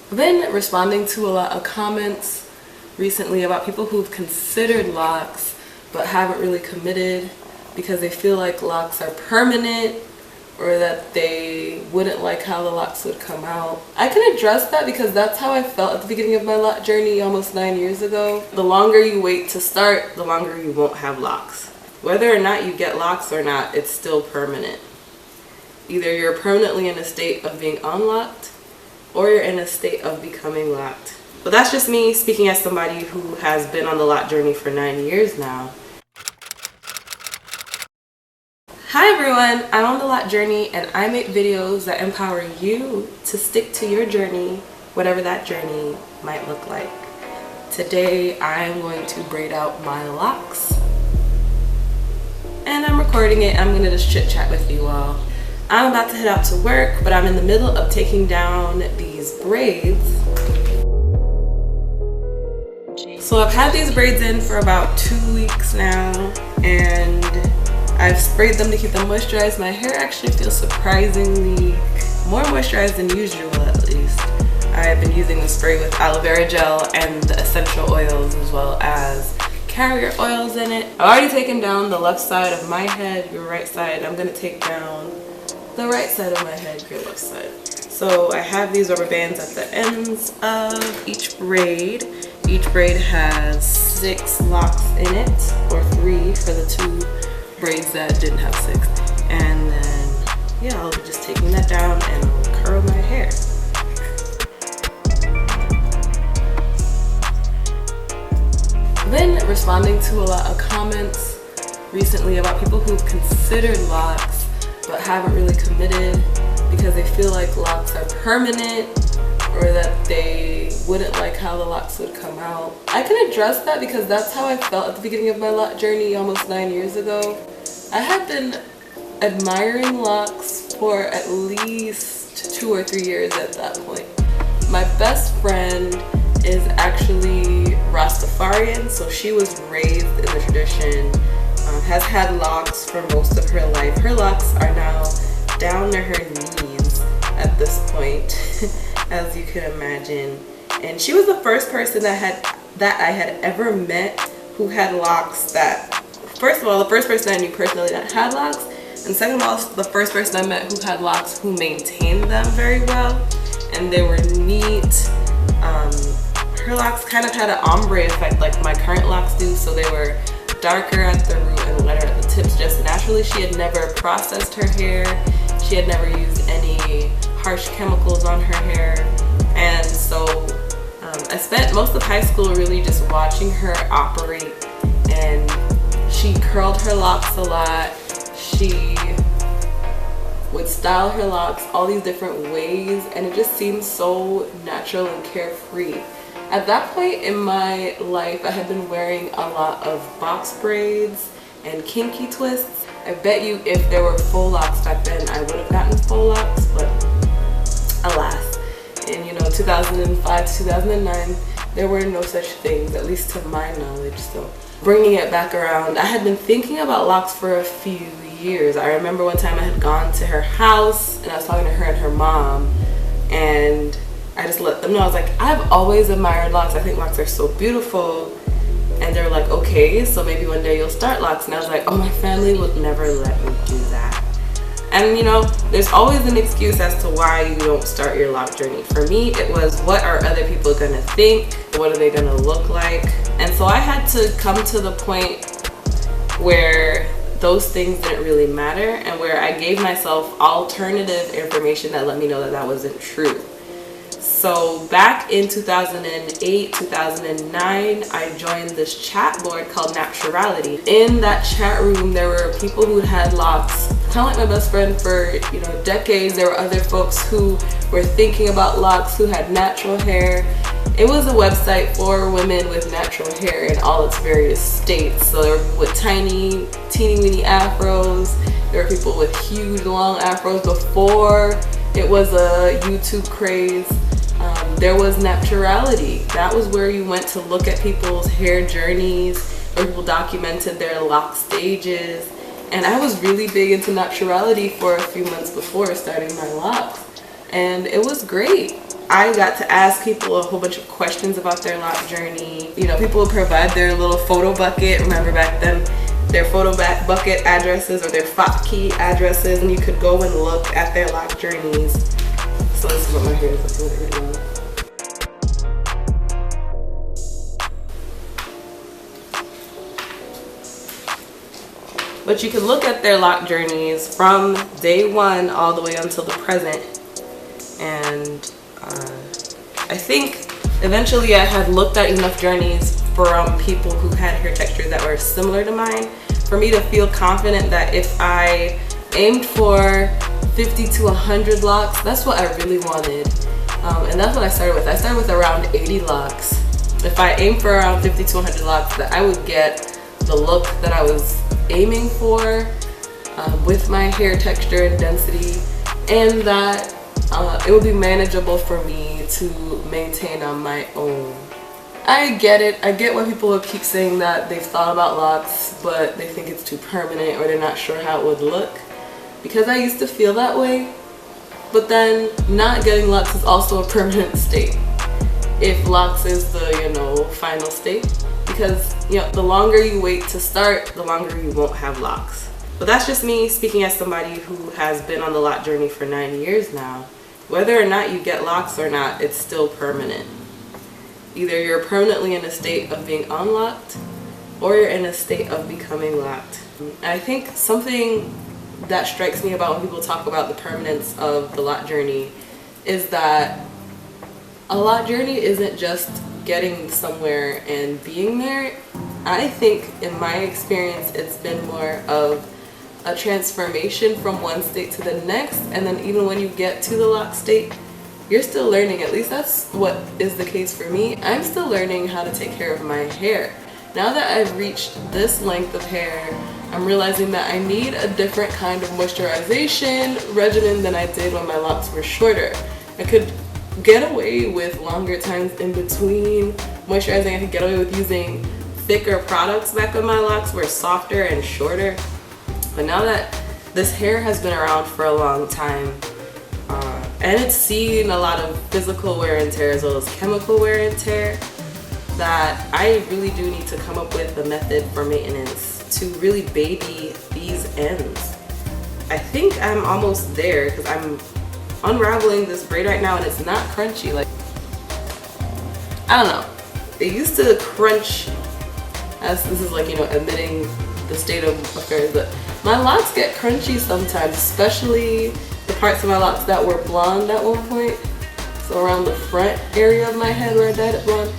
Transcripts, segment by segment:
I've been responding to a lot of comments recently about people who've considered locks but haven't really committed because they feel like locks are permanent or that they wouldn't like how the locks would come out. I can address that because that's how I felt at the beginning of my lock journey almost 9 years ago. The longer you wait to start, the longer you won't have locks. Whether or not you get locks or not, it's still permanent. Either you're permanently in a state of being unlocked or you're in a state of becoming locked. But that's just me speaking as somebody who has been on the lock journey for 9 years now. Hi everyone, I'm on the lock journey and I make videos that empower you to stick to your journey, whatever that journey might look like. Today I'm going to braid out my locks. And I'm recording it. I'm gonna just chit chat with you all. I'm about to head out to work, but I'm in the middle of taking down these braids. So I've had these braids in for about 2 weeks now, and I've sprayed them to keep them moisturized. My hair actually feels surprisingly more moisturized than usual, at least. I've been using the spray with aloe vera gel and the essential oils as well as carrier oils in it. I've already taken down the left side of my head, your right side. I'm gonna take down the right side of my head, your left side. So I have these rubber bands at the ends of each braid. Each braid has 6 locks in it, or 3 for the 2 braids that didn't have 6. And then, yeah, I'll be just taking that down and I'll curl my hair. I've been responding to a lot of comments recently about people who've considered locks but haven't really committed because they feel like locks are permanent or that they wouldn't like how the locks would come out. I can address that because that's how I felt at the beginning of my lock journey almost 9 years ago. I had been admiring locks for at least 2 or 3 years at that point. My best friend is actually Rastafarian, so she was raised in the tradition, has had locks for most of her life. Her locks are now down to her knees at this point, as you can imagine. And she was the first person that I had ever met who had locks that, first of all, the first person I knew personally that had locks, and second of all, the first person I met who had locks who maintained them very well, and they were neat. Her locks kind of had an ombre effect like my current locks do, so they were darker at the root and lighter at the tips just naturally. She had never processed her hair. She had never used any harsh chemicals on her hair. And so I spent most of high school really just watching her operate, and she curled her locks a lot. She would style her locks all these different ways, and it just seemed so natural and carefree. At that point in my life, I had been wearing a lot of box braids and kinky twists. I bet you if there were full locks back then, I would have gotten full locks, but alas. In 2005 to 2009, there were no such things, at least to my knowledge. So bringing it back around, I had been thinking about locks for a few years. I remember one time I had gone to her house and I was talking to her and her mom, and I just let them know, I was like, I've always admired locks. I think locks are so beautiful. And they're like, okay, so maybe one day you'll start locks. And I was like, oh, my family would never let me do that. And there's always an excuse as to why you don't start your lock journey. For me, it was, what are other people gonna think? What are they gonna look like? And so I had to come to the point where those things didn't really matter, and where I gave myself alternative information that let me know that that wasn't true. So back in 2008, 2009, I joined this chat board called Naturality. In that chat room, there were people who had locks, kind of like my best friend for decades. There were other folks who were thinking about locks, who had natural hair. It was a website for women with natural hair in all its various states. So there were people with tiny, teeny weeny afros. There were people with huge long afros before it was a YouTube craze. There was Naturality. That was where you went to look at people's hair journeys, where people documented their lock stages. And I was really big into Naturality for a few months before starting my locks. And it was great. I got to ask people a whole bunch of questions about their lock journey. You know, people would provide their little photo bucket. Remember back then, their photo bucket addresses or their FOP key addresses, and you could go and look at their lock journeys. So this is what my hair is looking like right now. But you can look at their lock journeys from day one all the way until the present. And I think eventually I had looked at enough journeys from people who had hair textures that were similar to mine for me to feel confident that if I aimed for 50 to 100 locks, that's what I really wanted. And that's what I started with. I started with around 80 locks. If I aimed for around 50 to 100 locks, that I would get the look that I was aiming for with my hair texture and density, and that it would be manageable for me to maintain on my own. I get it. I get why people keep saying that they've thought about locks, but they think it's too permanent or they're not sure how it would look. Because I used to feel that way, but then not getting locks is also a permanent state. If locks is the, you know, final state. Because, you know, the longer you wait to start, the longer you won't have locks. But that's just me speaking as somebody who has been on the lock journey for 9 years now. Whether or not you get locks or not, it's still permanent. Either you're permanently in a state of being unlocked or you're in a state of becoming locked. And I think something that strikes me about when people talk about the permanence of the lock journey is that a lock journey isn't just getting somewhere and being there. I think in my experience it's been more of a transformation from one state to the next, and then even when you get to the lock state, you're still learning. At least that's what is the case for me. I'm still learning how to take care of my hair. Now that I've reached this length of hair, I'm realizing that I need a different kind of moisturization regimen than I did when my locks were shorter. I could get away with longer times in between moisturizing. I could get away with using thicker products back when my locks were softer and shorter. But now that this hair has been around for a long time, and it's seen a lot of physical wear and tear as well as chemical wear and tear, that I really do need to come up with a method for maintenance to really baby these ends. I think I'm almost there because I'm unraveling this braid right now and it's not crunchy. Like, I don't know. It used to crunch as this is like, you know, admitting the state of affairs, but my locks get crunchy sometimes, especially the parts of my locks that were blonde at one point. So around the front area of my head where I dyed it blonde.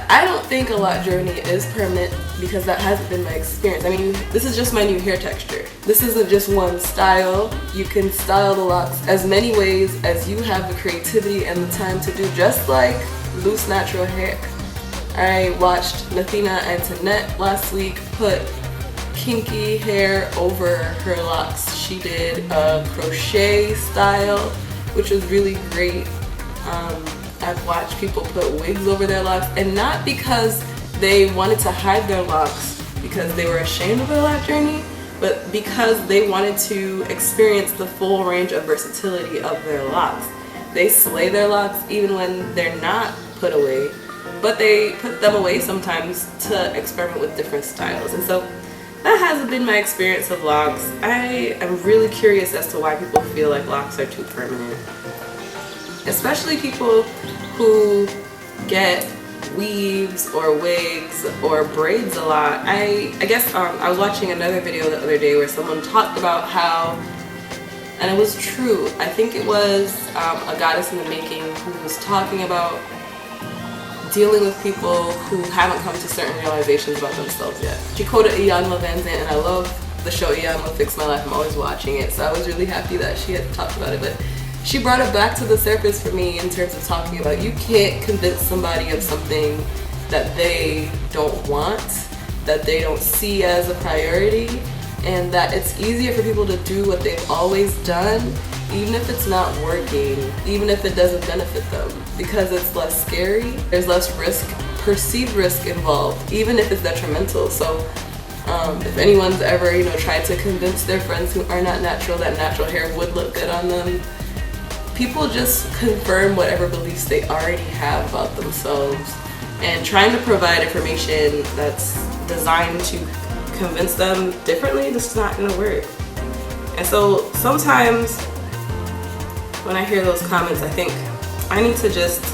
I don't think a lock journey is permanent because that hasn't been my experience. I mean, this is just my new hair texture. This isn't just one style. You can style the locks as many ways as you have the creativity and the time to do, just like loose natural hair. I watched Nathina Antoinette last week put kinky hair over her locks. She did a crochet style, which was really great. I've watched people put wigs over their locks, and not because they wanted to hide their locks because they were ashamed of their lock journey, but because they wanted to experience the full range of versatility of their locks. They slay their locks even when they're not put away, but they put them away sometimes to experiment with different styles. And so that hasn't been my experience of locks. I am really curious as to why people feel like locks are too permanent. Especially people who get weaves or wigs or braids a lot. I guess I was watching another video the other day where someone talked about how, and it was true, I think it was a goddess in the making who was talking about dealing with people who haven't come to certain realizations about themselves yet. She quoted Iyanla Vanzant, and I love the show Iyanla Fix My Life. I'm always watching it, so I was really happy that she had talked about it. But she brought it back to the surface for me in terms of talking about you can't convince somebody of something that they don't want, that they don't see as a priority, and that it's easier for people to do what they've always done, even if it's not working, even if it doesn't benefit them, because it's less scary, there's less risk, perceived risk involved, even if it's detrimental. So if anyone's ever, tried to convince their friends who are not natural that natural hair would look good on them, people just confirm whatever beliefs they already have about themselves, and trying to provide information that's designed to convince them differently, this is not gonna work. And so sometimes when I hear those comments, I think I need to just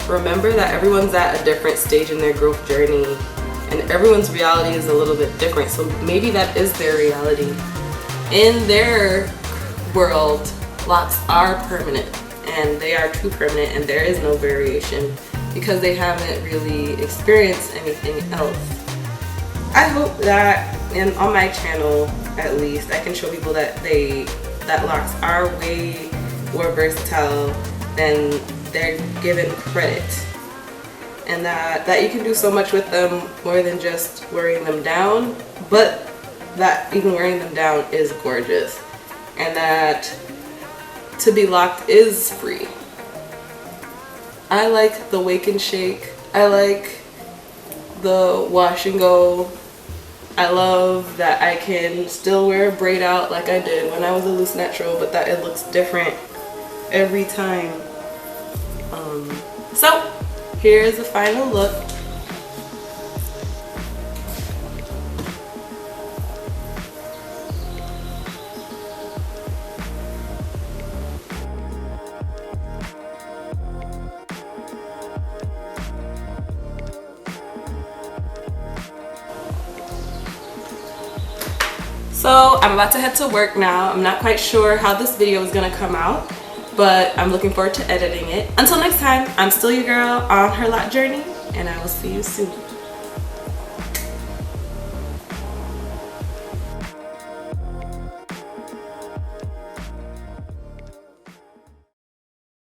remember that everyone's at a different stage in their growth journey, and everyone's reality is a little bit different. So maybe that is their reality. In their world, locks are permanent, and they are true permanent, and there is no variation because they haven't really experienced anything else. I hope that, and on my channel at least, I can show people that locks are way more versatile than they're given credit, and that you can do so much with them more than just wearing them down, but that even wearing them down is gorgeous, and that to be locked is free. I like the wake and shake. I like the wash and go. I love that I can still wear a braid out like I did when I was a loose natural, but that it looks different every time. So here's the final look. So I'm about to head to work now. I'm not quite sure how this video is gonna come out, but I'm looking forward to editing it. Until next time, I'm still your girl on her lot journey, and I will see you soon.